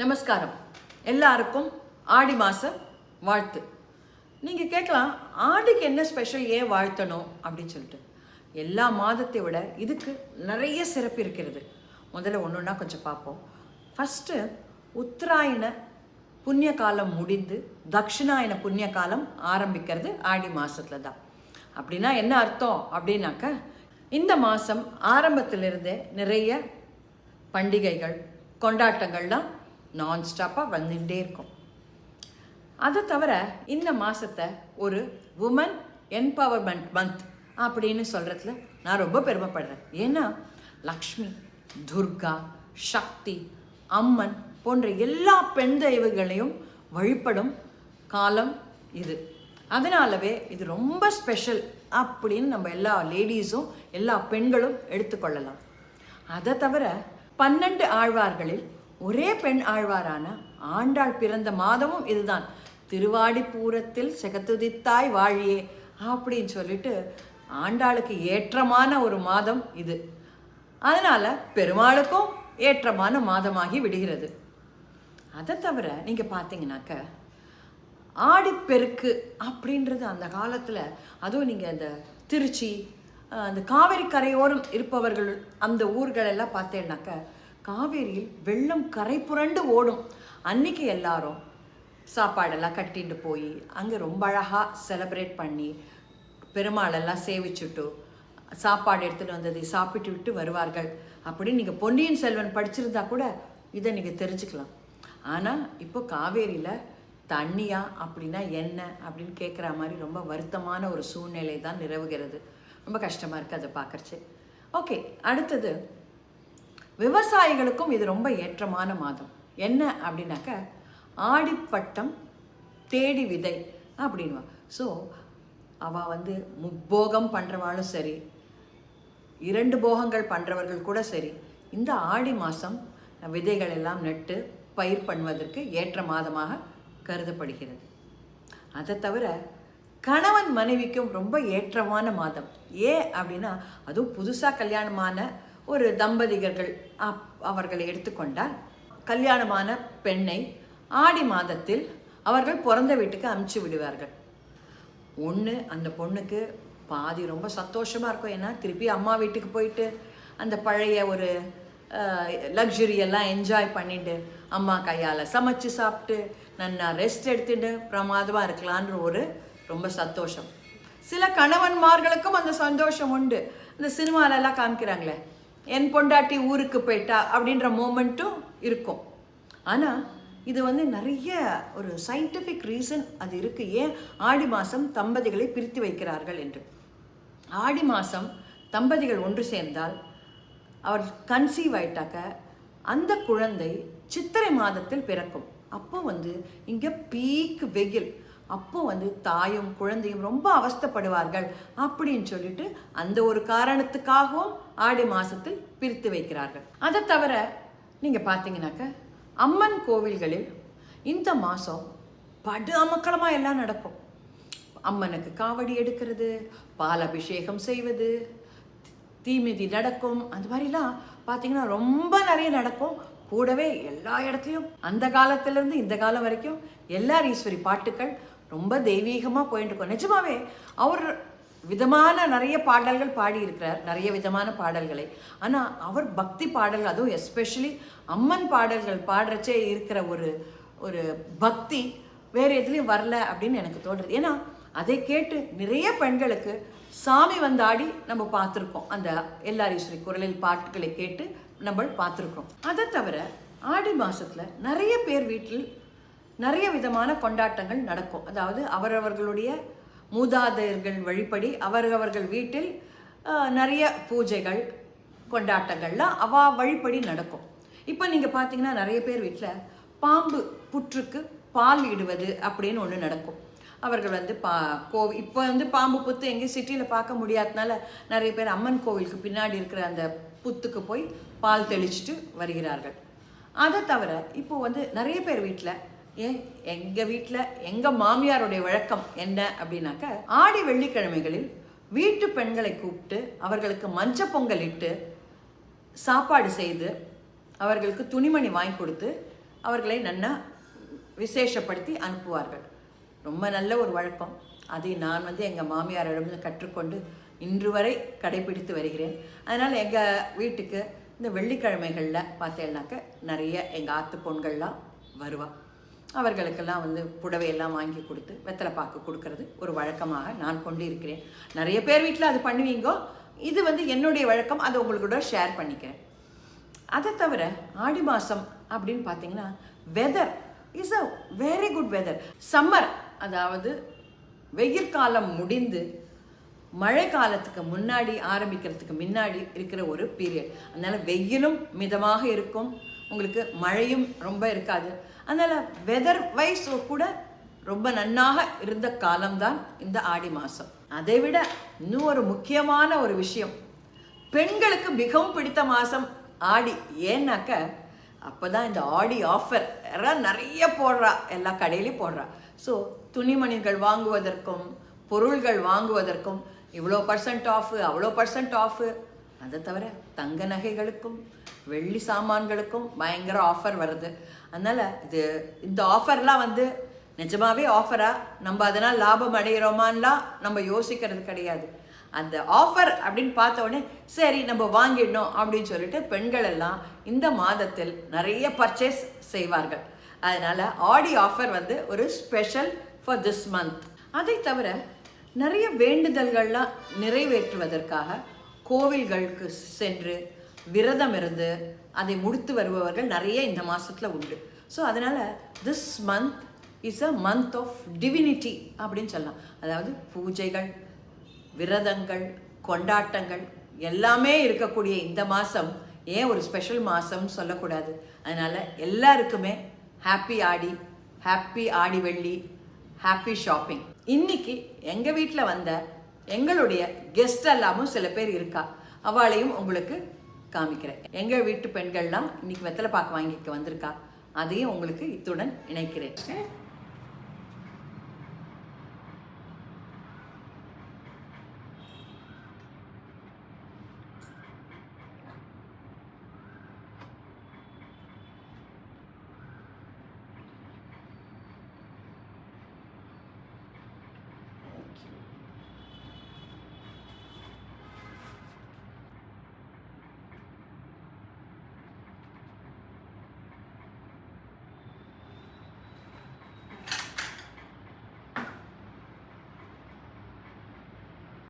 நமஸ்காரம். எல்லாருக்கும் ஆடி மாத வாழ்த்து. நீங்கள் கேட்கலாம், ஆடிக்கு என்ன ஸ்பெஷல், ஏன் வாழ்த்தணும் அப்படின்னு சொல்லிட்டு. எல்லா மாதத்தை விட இதுக்கு நிறைய சிறப்பு இருக்கிறது. முதல்ல ஒன்று ஒன்றா கொஞ்சம் பார்ப்போம். ஃபஸ்ட்டு உத்தராயண புண்ணிய காலம் முடிந்து தக்ஷிணாயன புண்ணிய காலம் ஆரம்பிக்கிறது ஆடி மாதத்தில் தான். அப்படின்னா என்ன அர்த்தம் அப்படின்னாக்க, இந்த மாதம் ஆரம்பத்திலிருந்தே நிறைய பண்டிகைகள் கொண்டாட்டங்கள்லாம் நான்ஸ்டாப்பாக வந்துட்டே இருக்கும். அதை தவிர இந்த மாதத்தை ஒரு உமன் என்பவர்மெண்ட் மந்த் அப்படின்னு சொல்கிறதுல நான் ரொம்ப பெருமைப்படுறேன். ஏன்னா லக்ஷ்மி, துர்கா, சக்தி, அம்மன் போன்ற எல்லா பெண் தெய்வங்களையும் வழிபடும் காலம் இது. அதனாலவே இது ரொம்ப ஸ்பெஷல் அப்படின்னு நம்ம எல்லா லேடிஸும் எல்லா பெண்களும் எடுத்துக்கொள்ளலாம். அதை தவிர 12 ஆழ்வார்களில் ஒரே பெண் ஆழ்வாரான ஆண்டாள் பிறந்த மாதமும் இதுதான். திருவாடிப்பூரத்தில் செகத்துதித்தாய் வாழியே அப்படின்னு சொல்லிட்டு ஆண்டாளுக்கு ஏற்றமான ஒரு மாதம் இது. அதனால் பெருமாளுக்கும் ஏற்றமான மாதமாகி விடுகிறது. அதை தவிர நீங்கள் பார்த்தீங்கன்னாக்க, ஆடிப்பெருக்கு அப்படின்றது அந்த காலத்தில், அதுவும் நீங்கள் அந்த திருச்சி, அந்த காவேரி கரையோரம் இருப்பவர்கள் அந்த ஊர்களெல்லாம் பார்த்தேன்னாக்க, காவேரியில் வெள்ளம் கரை புரண்டு ஓடும். அன்றைக்கி எல்லாரும் சாப்பாடெல்லாம் கட்டிட்டு போய் அங்கே ரொம்ப அழகாக செலிப்ரேட் பண்ணி பெருமாளெல்லாம் சேவிச்சுட்டு சாப்பாடு எடுத்துகிட்டு வந்ததை சாப்பிட்டு விட்டு வருவார்கள். அப்படி நீங்கள் பொன்னியின் செல்வன் படிச்சிருந்தா கூட இதை நீங்கள் தெரிஞ்சுக்கலாம். ஆனால் இப்போ காவேரியில் தண்ணியா அப்படின்னா என்ன அப்படின்னு கேட்குற மாதிரி ரொம்ப வருத்தமான ஒரு சூழ்நிலை தான் நிலவுகிறது. ரொம்ப கஷ்டமாக இருக்குது அதை பார்க்குறச்சு. ஓகே, அடுத்தது விவசாயிகளுக்கும் இது ரொம்ப ஏற்றமான மாதம். என்ன அப்படின்னாக்க, ஆடிப்பட்டம் தேடி விதை அப்படின்வா. ஸோ அவள் முப்போகம் பண்ணுறவாளும் சரி, 2 போகங்கள் பண்ணுறவர்கள் கூட சரி, இந்த ஆடி மாதம் விதைகள் எல்லாம் நட்டு பயிர் பண்ணுவதற்கு ஏற்ற மாதமாக கருதப்படுகிறது. அதை தவிர கணவன் மனைவிக்கும் ரொம்ப ஏற்றமான மாதம். ஏன் அப்படின்னா, அதுவும் புதுசாக கல்யாணமான ஒரு தம்பதிகர்கள் அவர்களை எடுத்துக்கொண்டால், கல்யாணமான பெண்ணை ஆடி மாதத்தில் அவர்கள் பிறந்த வீட்டுக்கு அனுப்பிச்சி விடுவார்கள். ஒன்று, அந்த பொண்ணுக்கு பாதி ரொம்ப சந்தோஷமாக இருக்கும். ஏன்னா திருப்பி அம்மா வீட்டுக்கு போயிட்டு அந்த பழைய ஒரு லக்ஸுரியெல்லாம் என்ஜாய் பண்ணிட்டு அம்மா கையால் சமைச்சு சாப்பிட்டு நல்லா ரெஸ்ட் எடுத்துட்டு பிரமாதமாக இருக்கலான்ற ஒரு ரொம்ப சந்தோஷம். சில கணவன்மார்களுக்கும் அந்த சந்தோஷம் உண்டு. இந்த சினிமாலெல்லாம் காமிக்கிறாங்களே, என் பொண்டாட்டி ஊருக்கு போயிட்டா அப்படின்ற மூமெண்ட்டும் இருக்கும். ஆனால் இது நிறைய ஒரு சயின்டிஃபிக் ரீசன் அது இருக்குது, ஏன் ஆடி மாதம் தம்பதிகளை பிரித்து வைக்கிறார்கள் என்று. ஆடி மாதம் தம்பதிகள் ஒன்று சேர்ந்தால், அவர் கன்சீவ் ஆயிட்டாக்க அந்த குழந்தை சித்திரை மாதத்தில் பிறக்கும். அப்போ இங்கே பீக் வெயில், அப்போ தாயும் குழந்தையும் ரொம்ப அவஸ்தைப்படுவார்கள் அப்படின்னு சொல்லிட்டு அந்த ஒரு காரணத்துக்காகவும் ஆடி மாதத்தில் பிரித்து வைக்கிறார்கள். அதை தவிர நீங்கள் பார்த்தீங்கன்னாக்க, அம்மன் கோவில்களில் இந்த மாதம் படு அமக்களமாக எல்லாம் நடக்கும். அம்மனுக்கு காவடி எடுக்கிறது, பால் அபிஷேகம் செய்வது, தீமிதி நடக்கும். அந்த மாதிரிலாம் பார்த்தீங்கன்னா ரொம்ப நிறைய நடக்கும். கூடவே எல்லா இடத்துலையும் அந்த காலத்திலேருந்து இந்த காலம் வரைக்கும் எல்லார் ஈஸ்வரி பாட்டுக்கள் ரொம்ப தெய்வீகமாக போயிட்டு இருக்கோம். நிஜமாவே அவர் விதமான நிறைய பாடல்கள் பாடியிருக்கிறார், நிறைய விதமான பாடல்களை. ஆனால் அவர் பக்தி பாடல்கள், அதுவும் எஸ்பெஷலி அம்மன் பாடல்கள் பாடுறச்சே இருக்கிற ஒரு பக்தி வேறு எதுலேயும் வரல அப்படின்னு எனக்கு தோன்றுறது. ஏன்னா அதை கேட்டு நிறைய பெண்களுக்கு சாமி ஆடி நம்ம பார்த்துருக்கோம். அந்த எல்லாரீஸ்வரி குரலில் பாட்டுகளை கேட்டு நம்ம பார்த்துருக்கோம். அதை தவிர ஆடி மாதத்தில் நிறைய பேர் வீட்டில் நிறைய விதமான கொண்டாட்டங்கள் நடக்கும். அதாவது அவரவர்களுடைய மூதாதையர்கள் வழிபடி அவரவர்கள் வீட்டில் நிறைய பூஜைகள் கொண்டாட்டங்கள்லாம் வழிபடி நடக்கும். இப்போ நீங்கள் பார்த்தீங்கன்னா நிறைய பேர் வீட்டில் பாம்பு புற்றுக்கு பால் இடுவது அப்படின்னு ஒன்று நடக்கும். அவர்கள் இப்போ பாம்பு புத்து எங்கேயும் சிட்டியில் பார்க்க முடியாததுனால நிறைய பேர் அம்மன் கோவிலுக்கு பின்னாடி இருக்கிற அந்த புத்துக்கு போய் பால் தெளிச்சுட்டு வருகிறார்கள். அதை தவிர இப்போ நிறைய பேர் வீட்டில், எங்கள் வீட்டில் எங்கள் மாமியாருடைய வழக்கம் என்ன அப்படின்னாக்க, ஆடி வெள்ளிக்கிழமைகளில் வீட்டு பெண்களை கூப்பிட்டு அவர்களுக்கு மஞ்ச பொங்கல் இட்டு சாப்பாடு செய்து அவர்களுக்கு துணிமணி வாங்கி கொடுத்து அவர்களை நன்னா விசேஷப்படுத்தி அனுப்புவார்கள். ரொம்ப நல்ல ஒரு வழக்கம். அதை நான் எங்கள் மாமியாரிடம் கற்றுக்கொண்டு இன்று வரை கடைபிடித்து வருகிறேன். அதனால் எங்கள் வீட்டுக்கு இந்த வெள்ளிக்கிழமைகளில் பார்த்தேன்னாக்க நிறைய எங்கள் ஆத்து பொண்கள்லாம் வருவாள். அவர்களுக்கெல்லாம் புடவையெல்லாம் வாங்கி கொடுத்து வெத்தலை பாக்கு கொடுக்கறது ஒரு வழக்கமாக நான் கொண்டு இருக்கிறேன். நிறைய பேர் வீட்டில் அது பண்ணுவீங்கோ. இது என்னுடைய வழக்கம், அதை உங்களோட ஷேர் பண்ணிக்கிறேன். அதை தவிர ஆடி மாதம் அப்படின்னு பார்த்தீங்கன்னா weather is a very good weather. Summer, அதாவது வெயில் காலம் முடிந்து மழை காலத்துக்கு முன்னாடி ஆரம்பிக்கிறதுக்கு முன்னாடி இருக்கிற ஒரு பீரியட். அதனால் வெயிலும் மிதமாக இருக்கும், உங்களுக்கு மழையும் ரொம்ப இருக்காது. அதனால் வெதர் வைஸ் கூட ரொம்ப நன்னாக இருந்த காலம்தான் இந்த ஆடி மாதம். அதை விட இன்னும் ஒரு முக்கியமான ஒரு விஷயம், பெண்களுக்கு மிகவும் பிடித்த மாதம் ஆடி. ஏன்னாக்க அப்போ தான் இந்த ஆடி ஆஃபர் எல்லாம் நிறைய போடுறா, எல்லா கடையிலையும் போடுறா. ஸோ துணிமணிகள் வாங்குவதற்கும் பொருள்கள் வாங்குவதற்கும் இவ்வளோ % ஆஃபு, அவ்வளோ % ஆஃபு. அதை தவிர தங்க நகைகளுக்கும் வெள்ளி சாமான்களுக்கும் பயங்கர ஆஃபர் வருது. அதனால் இந்த ஆஃபர்லாம் நிஜமாவே ஆஃபரா, நம்ம அதனால் லாபம் அடைகிறோமான்லாம் நம்ம யோசிக்கிறது கிடையாது. அந்த ஆஃபர் அப்படின்னு பார்த்த உடனே சரி நம்ம வாங்கிடணும் அப்படின்னு சொல்லிட்டு பெண்கள் எல்லாம் இந்த மாதத்தில் நிறைய பர்ச்சேஸ் செய்வார்கள். அதனால் ஆடி ஆஃபர் ஒரு ஸ்பெஷல் ஃபார் திஸ் மந்த். அதை தவிர நிறைய வேண்டுதல்கள்லாம் நிறைவேற்றுவதற்காக கோவில்களுக்கு சென்று விரதம் இருந்து அதை முடித்து வருபவர்கள் நிறைய இந்த மாதத்தில் உண்டு. ஸோ அதனால் this month is a month of divinity அப்படின்னு சொல்லலாம். அதாவது பூஜைகள், விரதங்கள், கொண்டாட்டங்கள் எல்லாமே இருக்கக்கூடிய இந்த மாதம் ஏன் ஒரு ஸ்பெஷல் மாதம்னு சொல்லக்கூடாது. அதனால் எல்லாருக்குமே ஹாப்பி ஆடி, ஹாப்பி ஆடி வெள்ளி, ஹாப்பி ஷாப்பிங். இன்னைக்கு எங்கள் வீட்டில் எங்களுடைய கெஸ்ட் எல்லாமும் சில பேர் இருக்கா, அவளையும் உங்களுக்கு காமிக்கிறேன். எங்கள் வீட்டு பெண்கள்லாம் இன்னைக்கு வெத்தலை பாக்கு வாங்கிக்க வந்திருக்கா, அதையும் உங்களுக்கு இத்துடன் இணைக்கிறேன்.